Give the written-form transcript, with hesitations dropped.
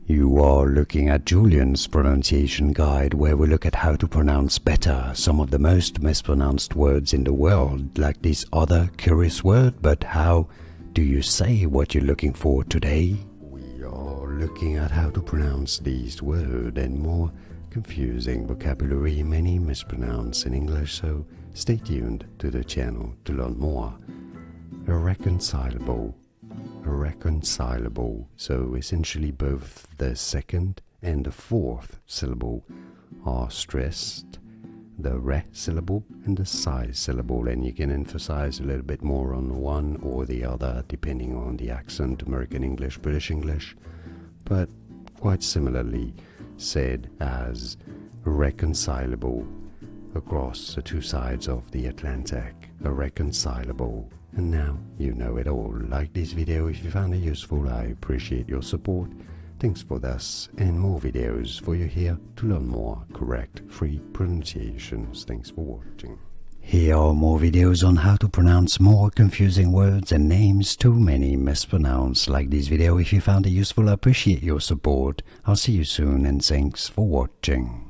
You are looking at Julian's pronunciation guide, where we look at how to pronounce better some of the most mispronounced words in the world, like this other curious word. But how do you say what you're looking for today? We are looking at how to pronounce these words and more confusing vocabulary many mispronounce in English, so stay tuned to the channel to learn more. Irreconcilable. Irreconcilable. So essentially both the second and the fourth syllable are stressed, the re syllable and the si syllable, and you can emphasize a little bit more on one or the other depending on the accent, American English, British English, but quite similarly said as irreconcilable across the two sides of the Atlantic. Irreconcilable. And now you know it all. Like this video if you found it useful. I appreciate your support. Thanks for this and more videos for you here to learn more correct free pronunciations. Thanks for watching. Here are more videos on how to pronounce more confusing words and names too many mispronounced. Like this video if you found it useful. I appreciate your support. I'll see you soon and thanks for watching.